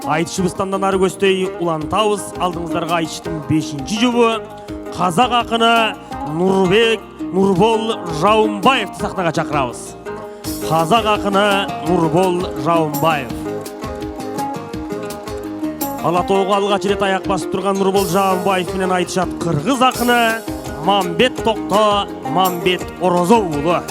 Айтышыбыздан ары көстей улантабыз. Алдыңыздарга айтыштың 5-ші жұбы қазақ ақыны Нұрбол Жаумбаевты сахнаға шақырабыз. Қазақ ақыны Нұрбол Жаумбаев. Алатауға алғаш рет аяқ басып тұрған Нұрбол Жаумбаев менен айтышат қырғыз ақыны Мамбет Тоқта Мамбет Орозоулы.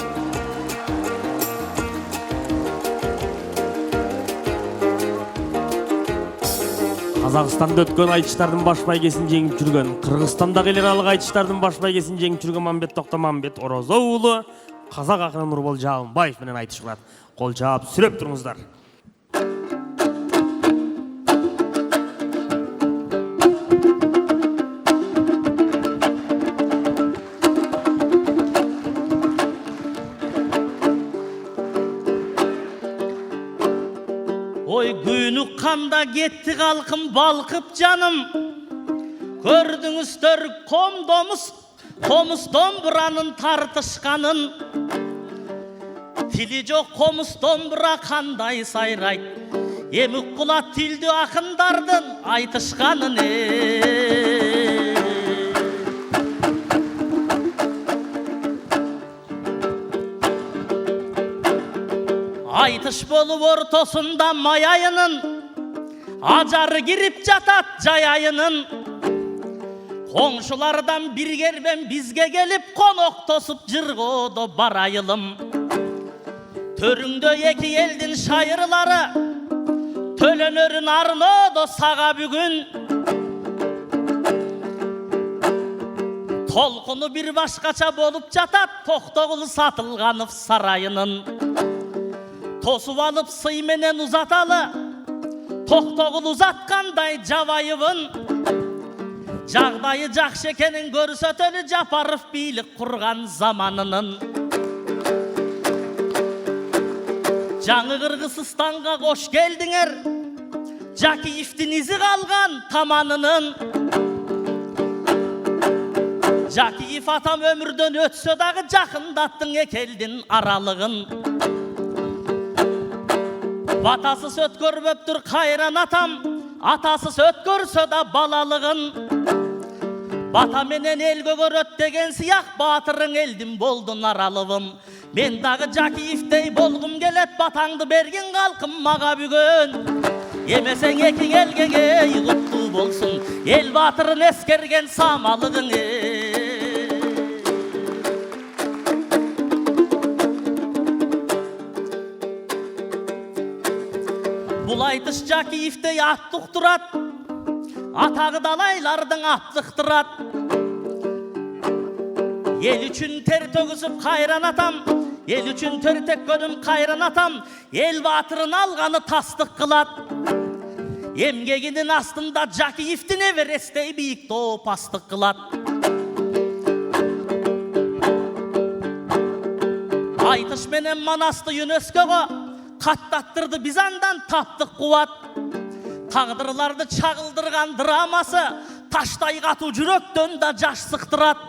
Қазақстанда өткен айтыштардың баш байгесін жеңіп жүрген, Қырғызстандағы еларалық айтыштардың баш байгесін жеңіп жүрген Мамбет Тоқта Мамбет Орозоулы қазақ ақыны Нұрбол Жаумбаев менен айтыш кылат. Қол жаап сүреп тұрыңыздар. Ой күні қанда кетті қалқым балқып жаным, көрдіңіздер қомыс домбыраның тартышқанын, тілі жоқ қомыс домбыра қандай сайрайды, емік құлат тілді ақындардың айтышқанын. Айтыш болып ортосында маяйының, ажары кіріп жатат жайайының. Қоңшылардан бір кербен бізге келіп, қонақ тосып жырғоды барайылым. Төріңді екі елдің шайырлары, төленерін арноды саға бүгін. Толқыны бір башқача болып жатат, Тоқтоғұл Сатылғанов сарайының. Тосып алып сыйменен ұзаталы, Тоқтоғұл ұзатқандай жабайыбын. Жағдайы жақшы екенін көрсетелі Жапаров билік құрған заманының. Жаңы Қырғызстанға қош келдіңер, Жакиевтің ізі қалған таманының. Жакиев атам өмірден өтсе дағы жақындаттың екелдің аралығын. Батасыз өткөрбөп тұр қайран атам, атасыз өткөрсө да балалығын. Бата менен елге көрөт деген сияқ, батырың елдім болдың аралығым. Мен дағы Жакиевтей болғым келет, батаңды берген қалқым маға бүгін. Емесең екің елгеге құтты болсын, ел батырын ескерген самалығың. Бұл айтыш Жакиевтей аттық тұрат, атағы далайлардың аттық тұрат. Ел үшін тер төгісіп қайран атам, ел үшін төр теккөнім қайран атам, ел батырын алғаны тастық қылат. Емгегінің астында Жакиевтің Эверестей биік топастық қылат. Айтыш менен Манасты ЮНЕСКО-ға қаттаттырды біз андан таптық қуат. Тағдырларды чағылдырған драмасы таштай қату жүректен да жаш сықтырат.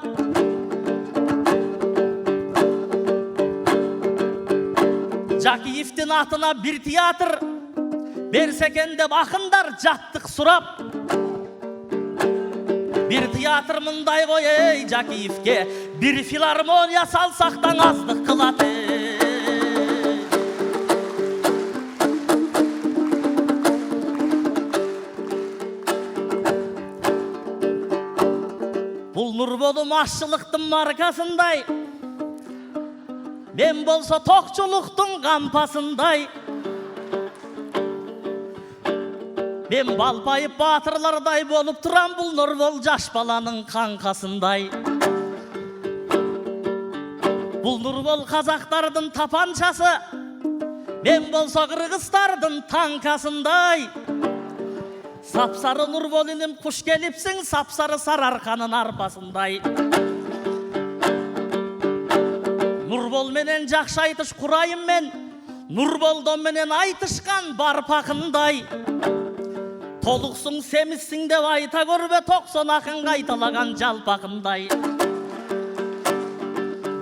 Жакиевтің атына бір театр берсекен деп ақындар жаттық сұрап. Бір театр мұндай ғой ей Жакиевке, бір филармония салсақтан аздық қылат. Бұл Нұрболым ашшылықтың маркасындай, мен болса тоқчылықтың қампасындай. Мен балпайып батырлардай болып тұрам, бұл Нұрбол жаш баланың қаңқасындай. Бұл Нұрбол қазақтардың тапаншасы, мен болса қырғыздардың танкасындай. Сапсары Нұрбол інім құш келіпсің, сапсары сарарқанын арпасындай. Нұрбол менен жақшы айтыш құрайым мен, Нұрболдон менен айтышқан барпақындай. Толықсың семізсің деп айта көрбе, 90 ақын қайталаған жалпақындай.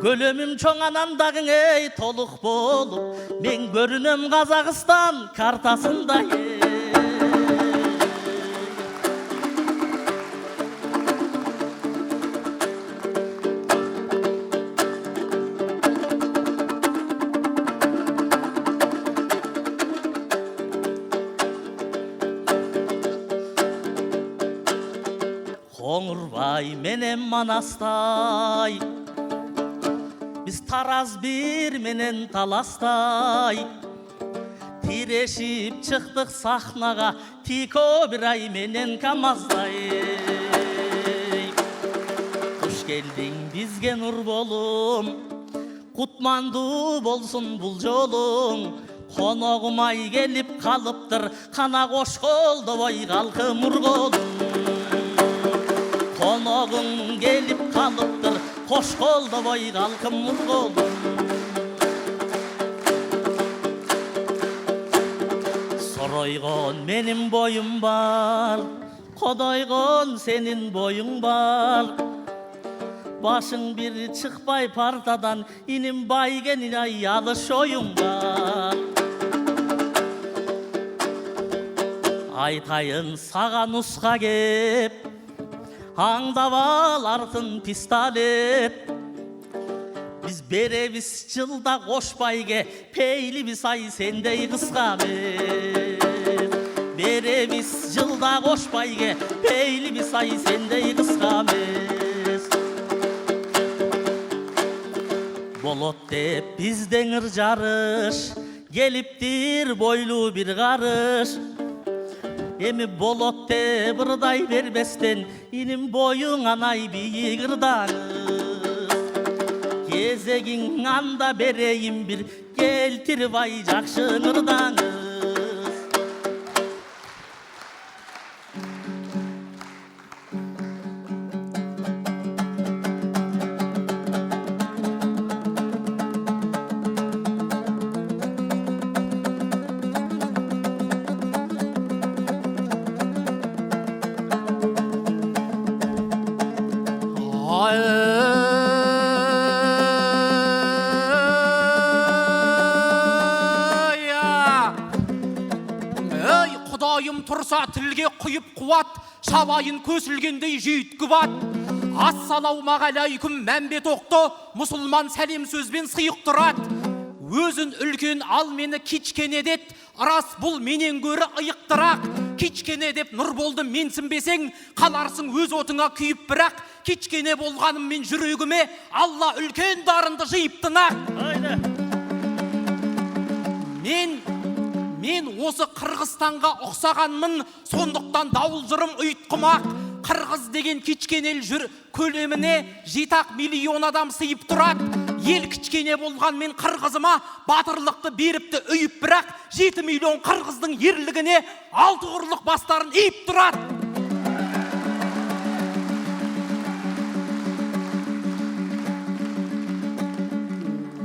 Көлемім чоң анандағың ей толық болып, мен көрінем Қазақстан картасындай. Қоңырбай менен Манастай, біз тараз бір менен таластай, тирешіп шықтық сахнаға, Тико Бирай менен Камаздай. Қош келдің бізге нұр болым, құтманды болсын бұл жолың. Қонағымай келіп қалыптыр, қана қош қолды бой қалқы мұрғолың. Қонағың келіп қалыптыр, қош қолды бой қалқы мұрғолың. Соройғын менің бойым бар, Қодойғын сенің бойың бар. Başın bir çıkpay partadan, inim baygenin ayalı şoyun var. Aytayın sağa nuska gep, Аңдап артын pistolet. Biz bereviz çılda koşbayge, Peyli bir say sendey kıska bet. Bereviz çılda koşbayge, Peyli bir say sendey kıska bet. Bolot dep bizden ırjarış, Geliptir boylu bir karış. Emi bolot de bırday verbesten, inim boyun anay bir gırdanız. Gezegin anda bereyim bir, geltir vay jakşı gırdanız. Тұрса тілге құйып қуат, шабайын көсілгендей жүйткіп ат. Ассалаумағалайкүм мәмбет оқты, мұсылман сәлем сөзбен сыйық тұрат. Өзін үлкен ал мені кичкене дет, рас бұл менен көрі ұйықтырақ. Кичкене деп нұр болды менсінбесең, қаларсың өз отыңа күйіп бірақ. Кичкене болғаным мен жүрегіме, Алла үлкен дарынды жиыптынақ. Мен осы Қырғызстанға ұқсағанмын, сондықтан дауыл жырым ұйытқымақ. Қырғыз деген кичкенел жүр көлеміне 7 миллион адам сыйып тұрады. Ел кичкене болған мен Қырғызыма батырлықты беріпті үйіп бірақ, 7 миллион Қырғыздың ерлігіне 6 құрлық бастарын иіп тұрады.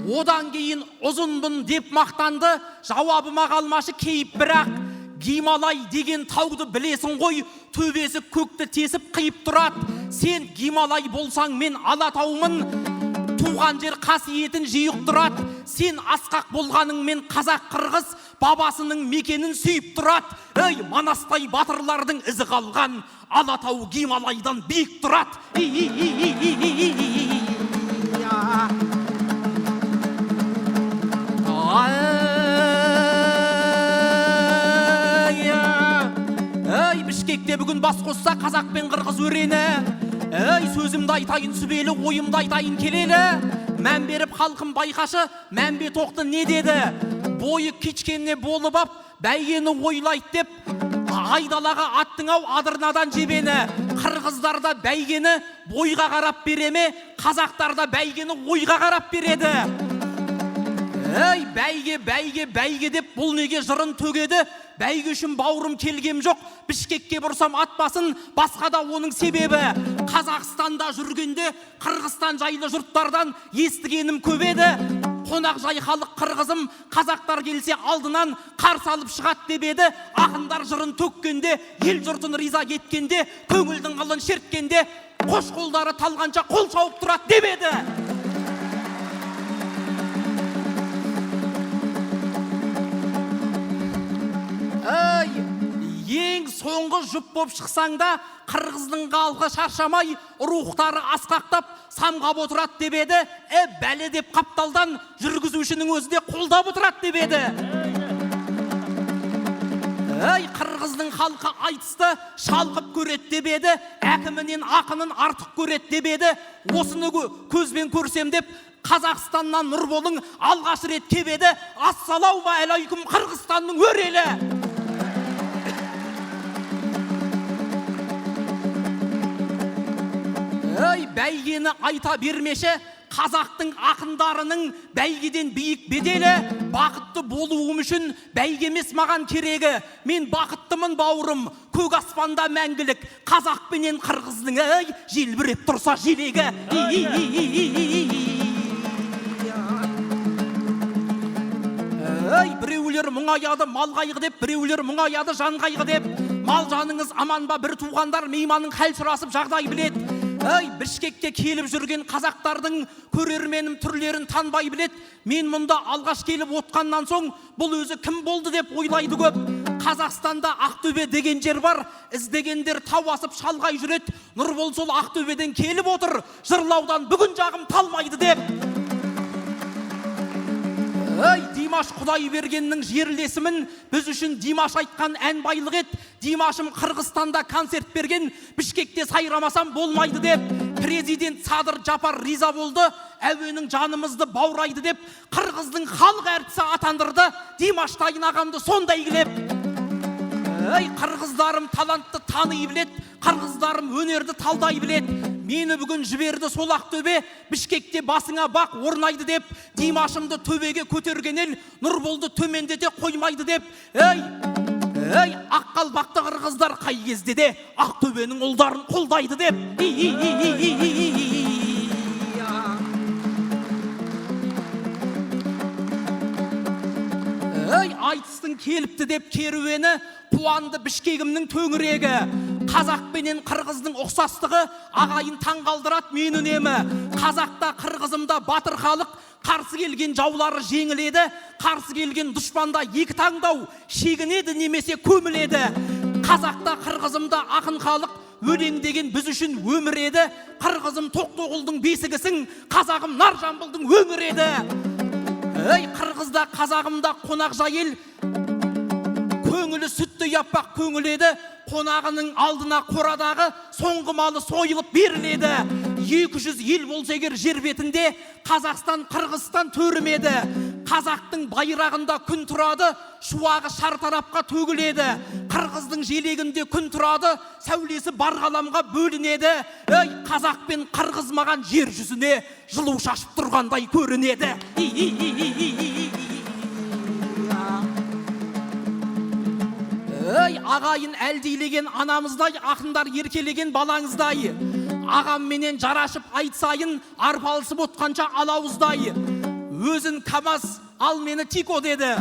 Одан кейін ұзынбын деп мақтанды, жауабыма қалмашы кейіп бірақ. Гималай деген тауды білесің ғой, төбесі көкті тесіп қиып тұрады. Сен Гималай болсаң мен Алатаумын, туған жер қасиетін жиық тұрады. Сен асқақ болғаның мен қазақ қырғыз, бабасының мекенін сүйіп тұрады. Ей, Манастай батырлардың ізі қалған, Алатау Гималайдан биік тұрады. Ей, Бішкекте бүгін бас қосса қазақ пен қырғыз өрені. Ей, сөзімді айтайын сүбелі, ойымды айтайын келелі. Мән беріп халқым байқашы, мәнбе тоқты не деді? Бойы кичкенне болып ап, бәйгені ойлайды деп, айдалаға аттың ау адырнадан жебені. Қырғыздарда бәйгені бойға қарап береме, қазақтарда бәйгені ойға қарап береді. Ей, бәйге деп бұл неге жырын төгеді? Бәйге үшін бауырым келгем жоқ, Бішкекке бұрсам атпасын, басқа да оның себебі. Қазақстанда жүргенде Қырғызстан жайлы жұрттардан естігенім көп еді. Қонақ жай халық қырғызым, қазақтар келсе алдынан қарсы алып шығат деп еді. Ақындар жырын төккенде, ел жұртын риза еткенде, көңілдің қылын шерткенде, қош қолдары талғанша қол шауып тұрат деп еді. Ең соңғы жұп боп шықсаңда, қырғыздың қалғы шаршамай, рухтары асқақтап, самғап отырат деп еді. Бәле деп қапталдан жүргізушінің өзі де қолдап отырат деп еді. Қырғыз Қырғыздың халқы айтысты шалқып көрет деп еді, әкімінен ақынын артық көрет деп еді. Осыны көзбен көрсем деп Қазақстаннан Нұрболың алғаш рет кеп еді. Ассалаумағалейкум Қырғызстанның өрелі. Бәйгені айта бермеші, қазақтың ақындарының бәйгеден биік беделі. Бақытты болуым үшін бәйгемес маған керегі. Мен бақыттымын бауырым, көк аспанда мәңгілік. Қазақпенен қырғыздың желбіреп тұрса желегі. Біреулер мұңаяды мал қайғы деп, біреулер мұңаяды жан қайғы деп. Мал жаныңыз аман ба, бір туғандар мейманның хәл сұрасып жағдай білет. Бішкекке келіп жүрген қазақтардың көрерменім түрлерін танбай білет. Мен мұнда алғаш келіп отқаннан соң бұл өзі кім болды деп ойлайды көп. Қазақстанда Ақтөбе деген жер бар, іздегендер тау асып шалғай жүрет. Нұрбол сол Ақтөбеден келіп отыр, жырлаудан бүгін жағым талмайды деп. Димаш Құдайбергеннің жерлесімін, біз үшін Димаш айтқан ән байлық ет. Димашым Қырғызстанда концерт берген, Бішкекте сайрамасам болмайды деп. Президент Садыр Жапар риза болды, әуенің жанымызды баурайды деп. Қырғыздың халық әртісі атандырды, Димаштайын ағамды сондай келеп. Қырғыздарым талантты таны білет, қырғыздарым өнерді талдай білет. Мені бүгін жіберді сол Ақтөбе, Бішкекте басыңа бақ орнайды деп. Димашымды төбеге көтерген ел, Нұрболды төмендете қоймайды деп. Аққалбақты қырғыздар қай кезде де Ақтөбенің ұлдарын қолдайды деп. Айтыстың келіпті деп керуені, қуанды Бішкегімнің төңірегі. Қазақпенен қырғыздың ұқсастығы ағайын таңғалдырат мен үнемі. Қазақта қырғызымда батыр халық, қарсы келген жаулары жеңіледі. Қарсы келген дұшпанда екі таңдау шегінеді немесе көміледі. Қазақта қырғызымда ақын халық, өлең деген біз үшін өмір еді. Қырғызым Тоқтоғұлдың бесігісің, қазағым Наржамбылдың өңірі еді. Қырғызда қазағымда қонақ жайыл, көңілі сүтті яппақ көңіл еді. Қонағының алдына қорадағы соңғы малы сойылып беріледі. 200 ел болса егер жер бетінде, Қазақстан Қырғызстан төрімеді. Қазақтың байрағында күн тұрады, шуағы шартарапқа төгіледі. Қырғыздың желегінде күн тұрады, сәулесі бар ғаламға бөлінеді. Қазақ пен қырғыз маған жер жүзіне жылу шашып тұрғандай көрінеді. Ағайын әлдейлеген анамыздай, ақындар еркелеген балаңыздай. Ағамменен жарашып айтсайын, арпалысып отқанша алауыздай. Өзін КамАЗ, ал мені Тико деді.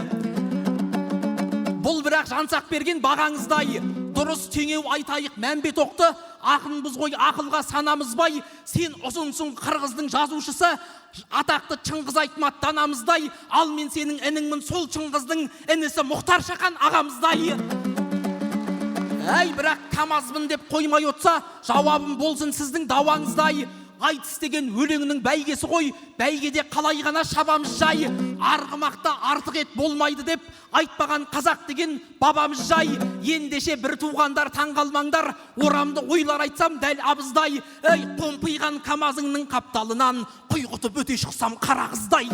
Бұл бірақ жансақ берген бағаңыздай. Дұрыс теңеу айтайық мәмбет оқты, ақынбыз ғой ақылға санамыз бай. Сен ұзынсың қырғыздың жазушысы, атақты Чыңғыз Айтмат данамыздай. Ал мен сенің ініңмін сол Чыңғыздың інісі Мұхтар Шақан ағамыздай. Бірақ КамАЗбын деп қоймай отса, жауабым болсын сіздің дауаңыздай. Айтыс деген өлеңінің бәйгесі ғой, бәйгеде қалай ғана шабамыз жай. Арғымақта артық ет болмайды деп айтпаған қазақ деген бабамыз жай. Ендеше бір туғандар таңғалмаңдар, орамды ойлар айтсам дәл абыздай. Қомпиған КамАЗыңның қапталынан құйғытып өте шықсам қарағыздай.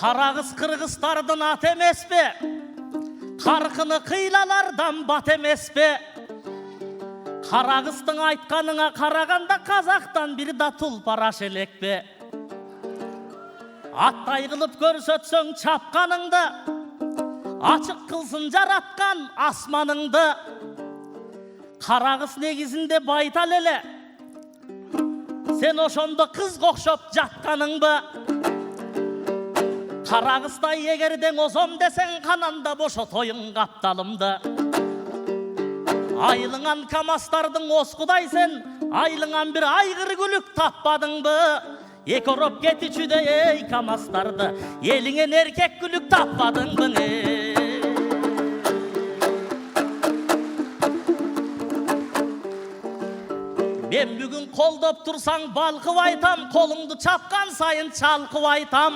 Қарағыз қырғыздардың ат емес пе? Қарқыны қилалардан бат емес пе? Қарағыздың айтқаныңа қарағанда қазақтан бір да тұлпараш елек пе? Аттай қылып көрсетсең чапқаныңды, ашық қылсын жаратқан асманыңды. Қарағыз негізінде байтал еле, сен ошонда қыз қоқшап жатқаның ба? Қарағыздай егерден озом десең қананда бошо тойын қапталымды. Айлыңан КамАЗтардың осқыдай сен, айлыңан бір айғыр күлік таппадың бы? Ек ороп кетичүде ей КамАЗтарды, еліңен еркек күлік таппадың бы не? Мен бүгін қолдап тұрсаң балқып айтам, қолыңды чапқан сайын чалқып айтам.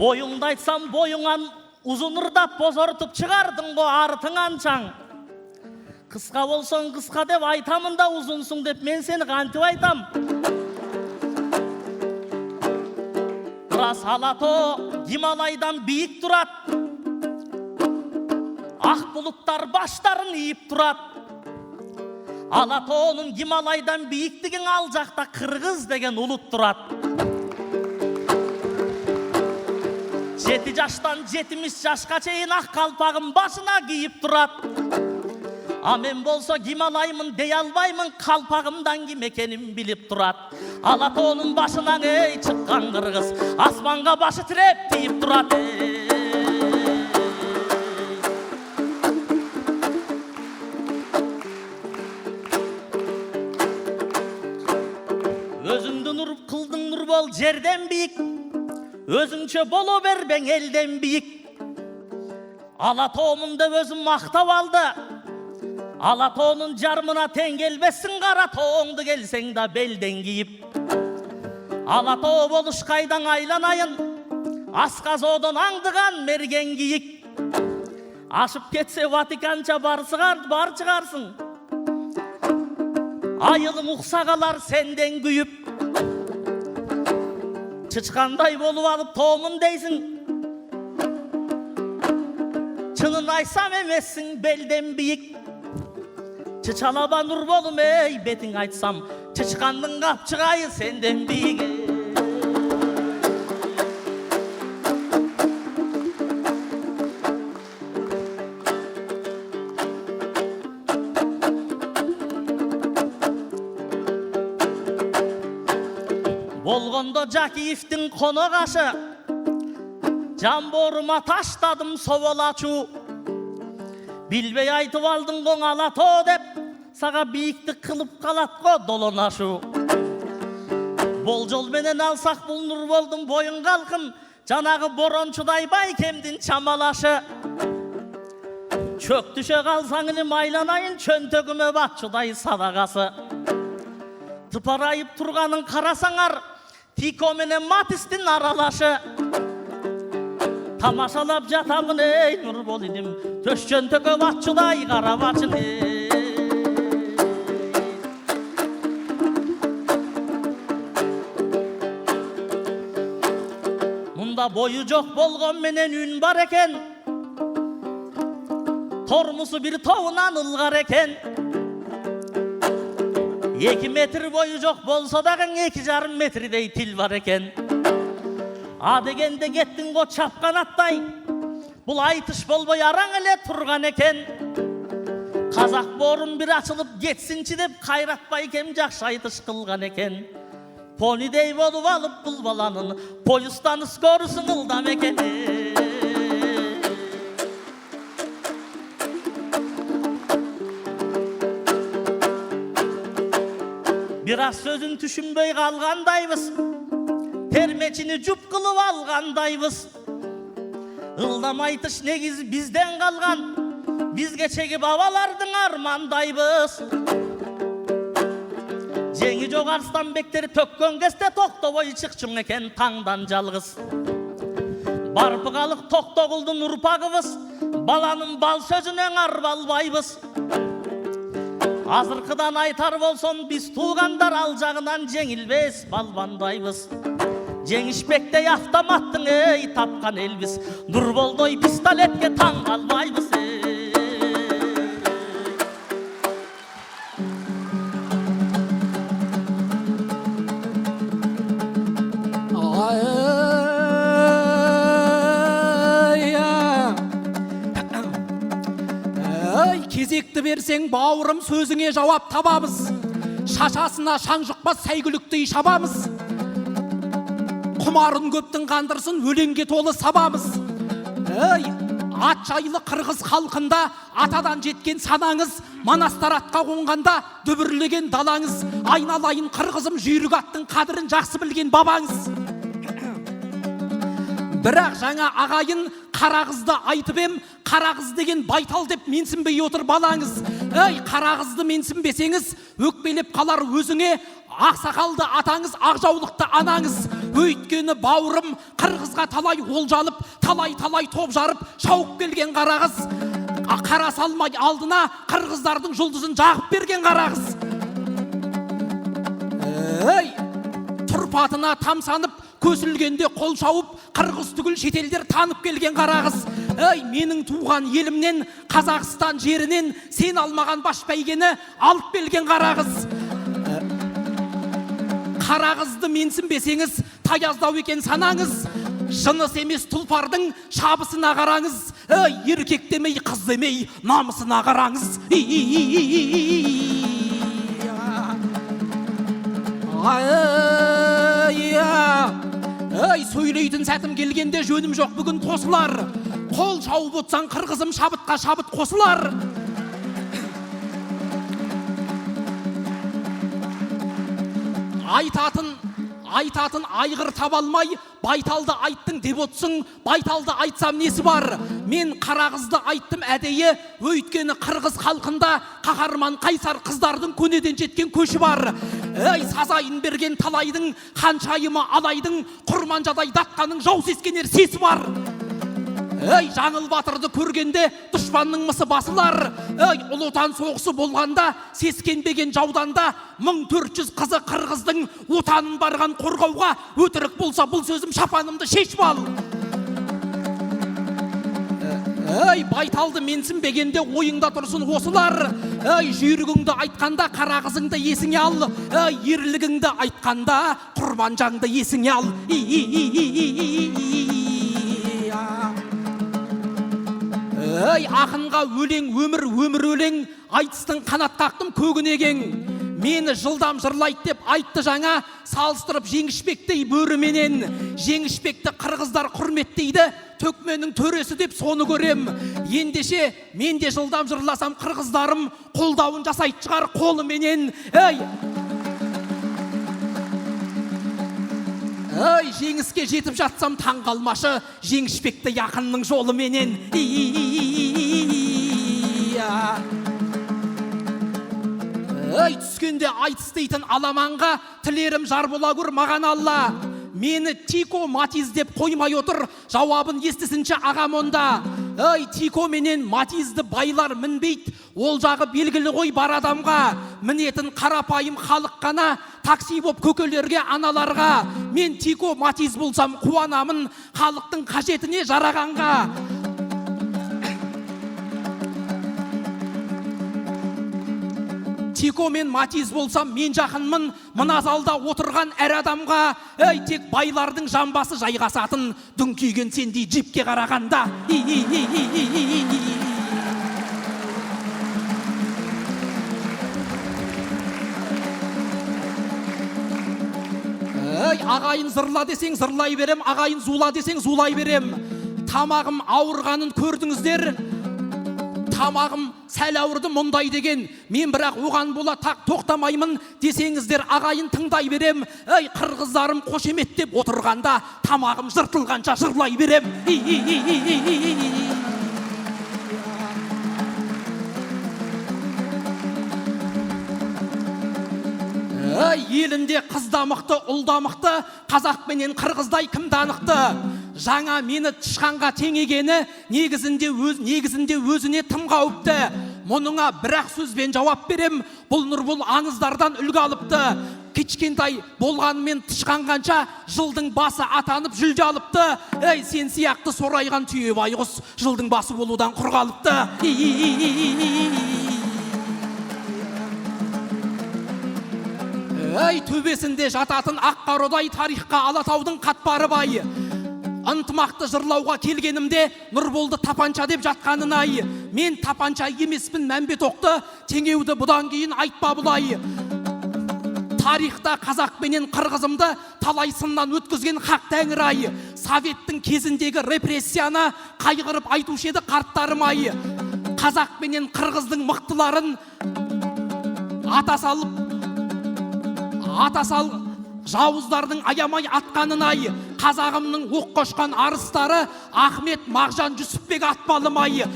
Бойыңды айтсам бойыңан uzun ırdap bozortup çıgardın go артыңан чаң. Kıska bolson kıska dep aytamın da uzunsun dep men seni kantip aytam. Ras Alato Himalaydan biyik durat. Ak bulutlar başlarını iyip durat. Alato'nun Himalaydan biyiktigin aljakta Kırgız degen ulut durat. 7 yaştan 70 yaşka çeyin ak kalpağın başına giyip durat. Amen bolsa Himalay'ımın dey albaymın kalpağımdan kim ekenim bilip durat. Alato'nun başından ey çıkkan Kırgız asmanga başı tirep deyip durat. Özündü nur kıldın nur bol cerden biyik. Özünçe bolo ber ben elden biyik. Alato'mun da özüm maktav aldı. Alato'nun carmına ten gelbesin kara toğundu gelsen de belden giyip. Alato boluşkaydan aylanayın. Askazo'dan andıgan mergen giyik. Aşıp ketse Vatikança bar çıkarsın. Ayılı muksagalar senden güyüp. Çıçkanday bolup alıp toğumun deysin. Çının aysam emezsin belden biyik. Çıçalaba nur bolum ey betin aytsam. Çıçkandın kapçıgayı senden biyik. Bolgondo Jakiyev'tin konogaşı. Jamboruma taşladım sovolaçu. Bilbey aytıp aldın gon Alato dep. Sağa biyikti kılıp kalat go dolonaşu. Bol jol menen alsak bulunur boldum boyun kalkın. Janagı boronçuday baykemdin çamalaşı. Çök düşe kalsanını maylanayın çöntögüme bakçuday sadagası. Tıparayıp turganın karasaŋar. Tiko menen Matistin aralaşı. Tamaşalap jatamın ey nur bol idim. Töş çöntögü bakçuday karavaçın ey. Munda boyu jok bolgon menen ün bar eken. Tormusu bir toğunan ılgar eken. 2 metr boyu jok bolsa dagın 2,5 metridey til var eken. A degende gettin go çapkan attay. Bul aytış bolboy araң ele turgan eken. Kazak borun bir açılıp getsinçi dep kayratpay kem jakşı aytış kılgan eken. Ponidey bolup alıp bul balanın poyustan ıskorusun ıldam eken. Biraz sözün düşünbey kalgandayız. Termeçini cüp kılıp algandayız. Ildam aytış negiz bizden kalgan. Biz geçegi babalardın armandayız. Cengi jok arslan bekteri tökkön keste tokto boyu çıkçın eken tаңдан жалgız. Barpıgalık tokto kıldın urpagıbız. Balanın bal sözünen arbalbayız. Azırkıdan aytar bolson biz tuğgandar alacağından jеңilbes balbandayız. Жеңишпекте автоматтың ey tapkan elbis. Nurboldoy pistoletke taң kalbayбыз. Кезекті берсең бауырым сөзіңе жауап табамыз. Шашасына шаң жұқпас сәйгүліктей шабамыз. Құмарын көптің қандырсын өлеңге толы сабамыз. Ат жайлы қырғыз халқында атадан жеткен санаңыз. Манастар атқа қонғанда дүбірлеген далаңыз. Айналайын қырғызым жүйрік аттың қадірін жақсы білген бабаңыз. Бірақ жаңа ағайын қара қызды айтып ем, қара қыз деген байтал деп менсінбей отыр балаңыз. Ей, қара қызды менсінбесеңіз, өкпелеп қалар өзіңе ақсақалды атаңыз, ақжаулықты анаңыз. Өйткені бауырым қырғызға талай олжалып, талай топ жарып, шауып келген қара қыз. Қара салмай алдына қырғыздардың жұлдызын жағып берген қара қыз. Ей, тұрпатына тамсанып, көсілгенде қол шауып, қырғыз түгіл шетелдер танып келген қара қыз. Ей, менің туған елімнен, Қазақстан жерінен сен алмаған баш бәйгені алып келген қара қыз. Қара қызды менсінбесеңіз, таяздау екен санаңыз. Жыныс емес тұлпардың шабысына қараңыз. Ей, еркек демей, қыз демей, намысына қараңыз. Ей, сөйлейтін сәтім келгенде жөнім жоқ бүгін тосылар. Қол шауып отсаң қырғызым шабытқа шабыт қосылар. Айтатын айғыр таба алмай, байталды айттың деп отсың, байталды айтсам несі бар? Мен қара қызды айттым әдейі, өйткені қырғыз халқында қаһарман қайсар қыздардың көнеден жеткен көші бар. Ей, сазайын берген талайдың, ханшайымы алайдың, құрманжадай датқаның жау сескенер сесі бар. Ей, жаңыл батырды көргенде дұшпанның мысы басылар. Ей, ұлы отан соғысы болғанда сескенбеген жауданда 1400 қызы қырғыздың отанын барған қорғауға, өтірік болса бұл сөзім шапанымды шешіп ал. Ей, байталды менсінбегенде ойыңда тұрсын осылар. Ей, жүйрігіңді айтқанда қара қызыңды есіңе ал. Ей, ерлігіңді айтқанда құрбанжаңды есіңе ал. Ей, ақынға өлең өмір, өмір өлең, айтыстың қанат қақтым көгінеген. Мені жылдам жырлайды деп айтты жаңа, салыстырып Жеңішбектей бөріменен. Жеңішбекті қырғыздар құрметтейді, төкменің төресі деп соны көрем. Ендеше мен де жылдам жырласам қырғыздарым қолдауын жасайды шығар қолыменен. Ей, жеңіске жетіп жатсам таң қалмашы, Жеңішбекті ақынның жолы менен. Ей, түскенде айтыс дейтін аламанға, тілерім жар бола көр маған Алла. Мені Тико Матиз деп қоймай отыр, жауабын естісінші ағам онда. Ей, Тико менен Матизді байлар мінбейді, ол жағы белгілі ғой бар адамға. Мінетін қарапайым халық қана, такси боп көкелерге аналарға. Мен Тико Матиз болсам қуанамын, халықтың қажетіне жарағанға. Тико мен Матиз болсам мен жақынмын, мына залда отырған әр адамға. Ей, тек байлардың жамбасы жайғасатын, дүңкиген сендей джипке қарағанда. Ей, ағайын зырла десең зырлай берем, ағайын зула десең зулай берем. Тамағым ауырғанын көрдіңіздер. Тамағым сәл ауырды мұндай деген, мен бірақ оған бола тоқтамаймын десеңіздер ағайын тыңдай берем. Ей, қырғыздарым қошеметтеп отырғанда тамағым жыртылғанша жырлай берем. Елінде қыздамықты, ұлдамықты, қазақ менен қырғыздай кім данықты? Жаңа мені тышқанға теңегені негізінде өзіне тым қауіпті. Мұныңа бірақ сөзбен жауап берем, бұл Нұрбол аңыздардан үлгі алыпты. Кішкентай болғанымен тышқанғанша жылдың басы атанып жүлде алыпты. Ей, сен сияқты сорайған түйе байғұс жылдың басы болудан құр қалыпты. Ей, төбесінде жататын аққародай тарихқа Алатаудың қатпары бай. Ынтымақты жырлауға келгенімде Нұрболды тапанша деп жатқанын ай. Мен тапанша емеспін Мәмбетоқты, теңеуді бұдан кейін айтпа бұлай. Тарихта қазақ менен қырғызымды талай сыннан өткізген хақ тәңір ай. Советтің кезіндегі репрессияны қайғырып айтушы еді қарттарым ай. Қазақ менен қырғыздың мықтыларын атасал жауыздардың аямай атқанын ай. қазағымның оқ қошқан арыстары Ахмет Мағжан Жүсіпбек Атбалымай,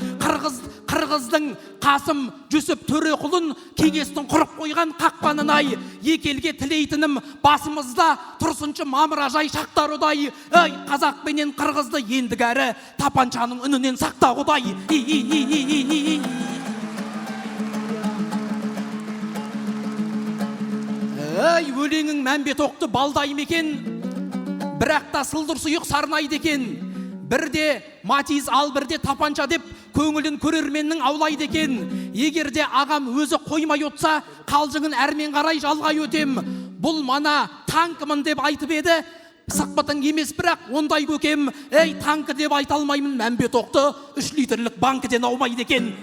Қырғыздың Қасым Жүсіп Төреқұлын кеңестің құрып қойған қақпанын ай, екелге тілейтінім басымызда тұрсыншы мамыражай шақтар ұдай, ай қазақ пенен қырғызды ендігәрі тапаншаның үнінен сақта құдай. Ай өлеңің мәмбет оқты балдай мекен, бірақ та сылдыр сұйық сарнайды екен. Бірде матиз ал бірде тапанша деп көңілін көрерменнің аулайды екен. Егерде ағам өзі қоймай отса, қалжыңын әрмен қарай жалғай өтем. Бұл мана танкымын деп айтып еді, сықпытың емес бірақ ондай көкем. Ей танкі деп айта алмаймын, мәмбет оқты 3 литрлік банкіден аумайды екен.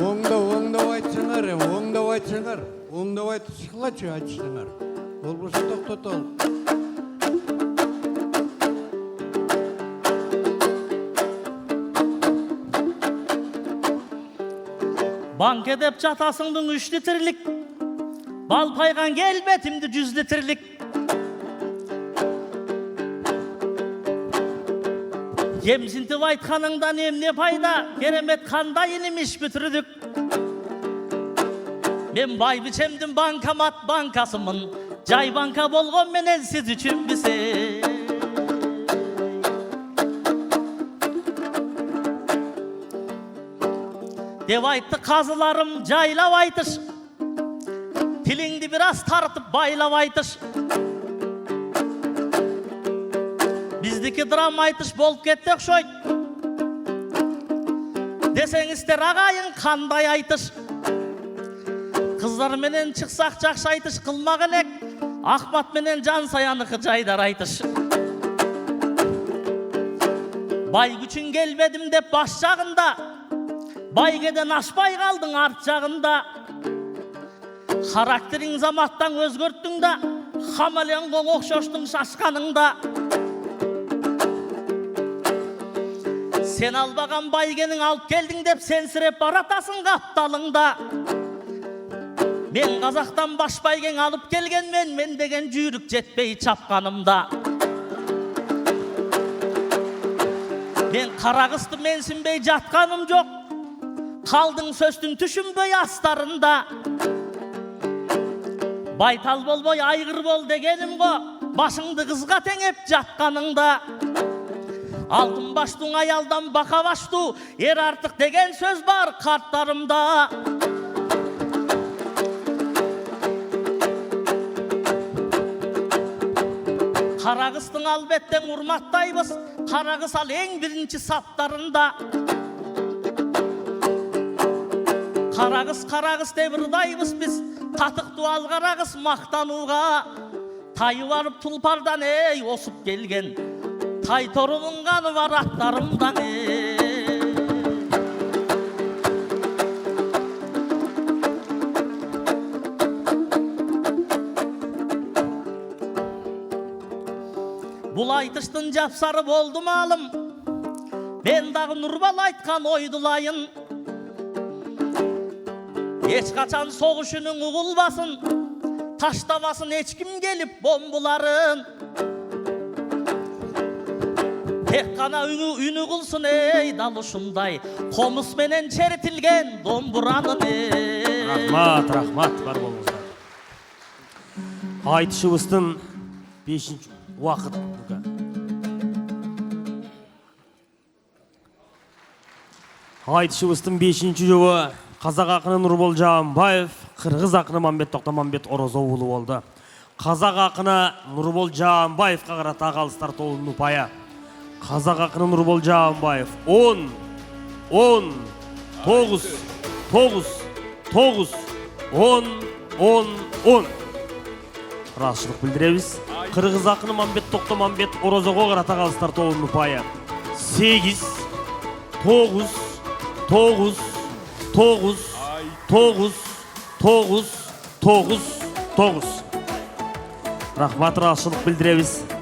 Оңдау айтсыңар, оңдау айтсыңар, оңдау айтсыңаршы айтсыңар. Ол болса тоқтат ол. Банке деп жатасыңдың 3 литрлік, балпайған келбетімді 100 литрлік. Емсінтіп айтқаныңдан емне пайда, керемет қандай інімеш бүтірдік. Мен бай бичемдің банкомат банкасымын, жай банка болған менен сіз үшін бісе. Деп айтты қазыларым жайлап айтыш, тіліңді біраз тартып байлап айтыш. Біздікі драма айтыш болып кеттік шой. Десеңіздер ағайын қандай айтыш. Қыздар менен шықсақ жақшы айтыш қылмағын ек, Ахмат менен жан саянықы жайдар айтыш. Бай күчін келбедім деп баш жағында, байгеден ашпай қалдың арт жағында. Характерің заматтан өзгөрттің да, хамелеон қоң оқшоштың шашқаныңда. Сен албаған байгенің алып келдің деп сенсіреп баратасың қапталыңда. Мен қазақтан баш байген алып келген мен деген жүйрік жетпей чапқанымда. Мен қарағысты менсінбей жатқаным жоқ, қалдың сөздің түшінбей астарында. Байтал болбой айғыр бол дегенім ғо, башыңды қызға теңеп жатқаныңда. Алтын баштың аялдан бақа башту, ер артық деген сөз бар қарттарымда. Қарағыстың албеттен ұрматтайбыз, қарағыс ал ең бірінші саптарында. Қарағыс деп ұрдайбыз біз, татықты ал қарағыс мақтануға. Тайы барып тұлпардан осып келген, тай торының қаны бар аттарымдан. Бұл айтыштың жапсары болды малым, мен дағы Нұрбал айтқан ойдылайын. Ешқачан соғышының ұғылбасын, таштамасын ешкім келіп бомбыларын. Тек қана үні қылсын далушындай, қомыс менен черетілген домбыранын. Рахмат, бар болыңыздар. Айтышыбыздың 5-ші уақыт. Айтышыбыздың 5-ші жауы қазақ ақыны Нұрбол Жаамбаев, қырғыз ақыны Мамбет Тоқтамамбет Орозоулы болды. Қазақ ақыны Нұрбол Жаамбаевқа қарата қалыстар толын ұпая. Қазақ ақыны Нұрбол Жаамбаев 10, 9, 9, 9, 10, 10, 10. Расшылық білдіреміз. Қырғыз ақыны Мамбет Тоқтамамбет Орозоға қарата қалыстар толын ұпая. 8, 9, 9, 9, 9, 9, 9, 9. Рахмат, расшылық білдіреміз.